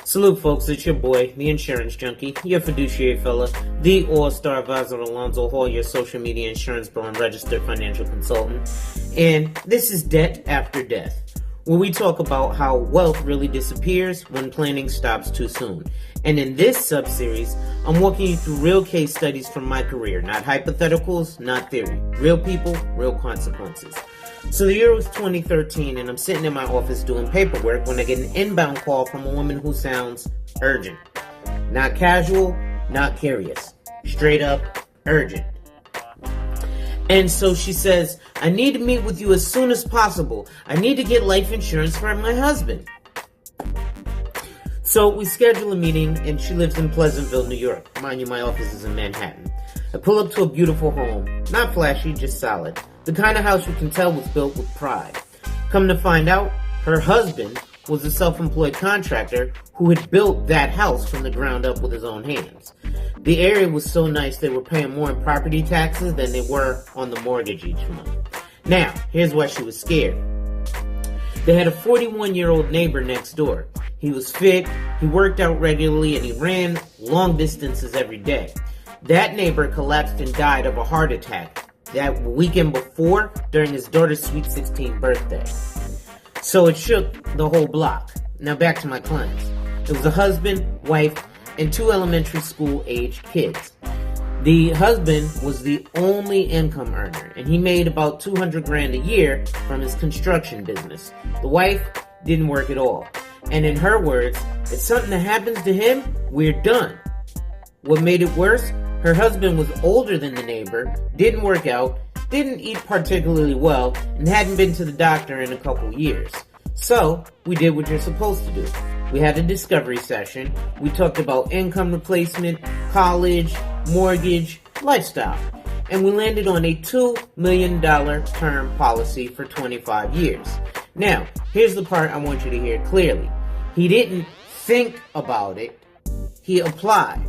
Salute, folks. It's your boy, the insurance junkie, your fiduciary fella, the all-star advisor Alonzo Hall, your social media insurance bro and registered financial consultant. And this is Debt After Death, where we talk about how wealth really disappears when planning stops too soon. And in this sub-series, I'm walking you through real case studies from my career, not hypotheticals, not theory. Real people, real consequences. So the year was 2013, and I'm sitting in my office doing paperwork when I get an inbound call from a woman who sounds urgent. Not casual, not curious. Straight up urgent. And so she says, I need to meet with you as soon as possible. I need to get life insurance for my husband. So we schedule a meeting, and she lives in Pleasantville, New York. Mind you, my office is in Manhattan. I pull up to a beautiful home. Not flashy, just solid. The kind of house you can tell was built with pride. Come to find out, her husband was a self-employed contractor who had built that house from the ground up with his own hands. The area was so nice they were paying more in property taxes than they were on the mortgage each month. Now, here's why she was scared. They had a 41-year-old neighbor next door. He was fit, he worked out regularly, and he ran long distances every day. That neighbor collapsed and died of a heart attack that weekend before during his daughter's sweet 16 birthday. So it shook the whole block. Now back to my clients. It was a husband, wife, and 2 elementary school aged kids. The husband was the only income earner, and he made about $200,000 a year from his construction business. The wife didn't work at all. And in her words, if something happens to him, we're done. What made it worse? Her husband was older than the neighbor, didn't work out, didn't eat particularly well, and hadn't been to the doctor in a couple years. So, we did what you're supposed to do. We had a discovery session. We talked about income replacement, college, mortgage, lifestyle. And we landed on a $2 million term policy for 25 years. Now, here's the part I want you to hear clearly. He didn't think about it. He applied.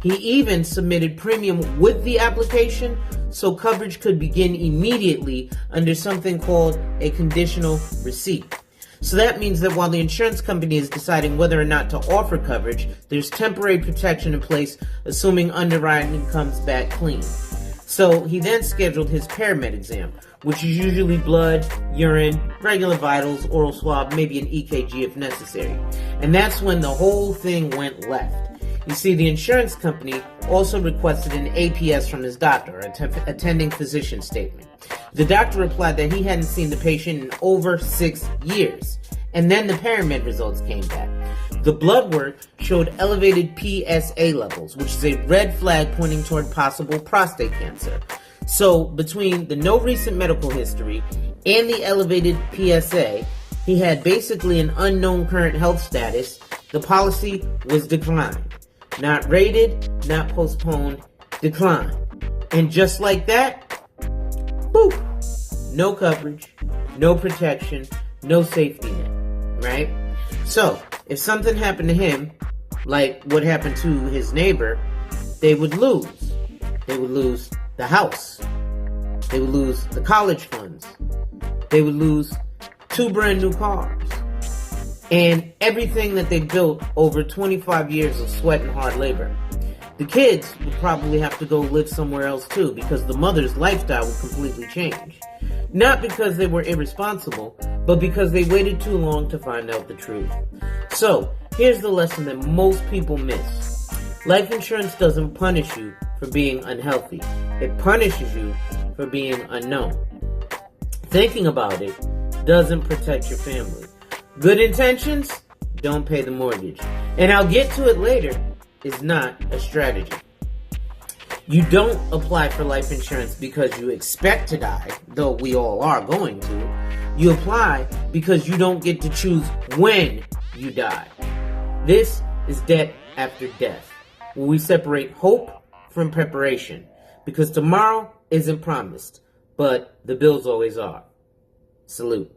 He even submitted premium with the application so coverage could begin immediately under something called a conditional receipt. So that means that while the insurance company is deciding whether or not to offer coverage, there's temporary protection in place, assuming underwriting comes back clean. So he then scheduled his paramed exam, which is usually blood, urine, regular vitals, oral swab, maybe an EKG if necessary. And that's when the whole thing went left. You see, the insurance company also requested an APS from his doctor, attending physician statement. The doctor replied that he hadn't seen the patient in over 6 years. And then the paramed results came back. The blood work showed elevated PSA levels, which is a red flag pointing toward possible prostate cancer. So between the no recent medical history and the elevated PSA, he had basically an unknown current health status. The policy was declined. Not rated, not postponed, declined. And just like that, boop, no coverage, no protection, no safety net, right? So, if something happened to him, like what happened to his neighbor, they would lose. They would lose the house. They would lose the college funds. They would lose 2 brand new cars. And everything that they built over 25 years of sweat and hard labor. The kids would probably have to go live somewhere else too, because the mother's lifestyle would completely change. Not because they were irresponsible, but because they waited too long to find out the truth. So, here's the lesson that most people miss. Life insurance doesn't punish you for being unhealthy. It punishes you for being unknown. Thinking about it doesn't protect your family. Good intentions don't pay the mortgage. And I'll get to it later is not a strategy. You don't apply for life insurance because you expect to die, though we all are going to. You apply because you don't get to choose when you die. This is Debt After Death, where we separate hope from preparation. Because tomorrow isn't promised, but the bills always are. Salute.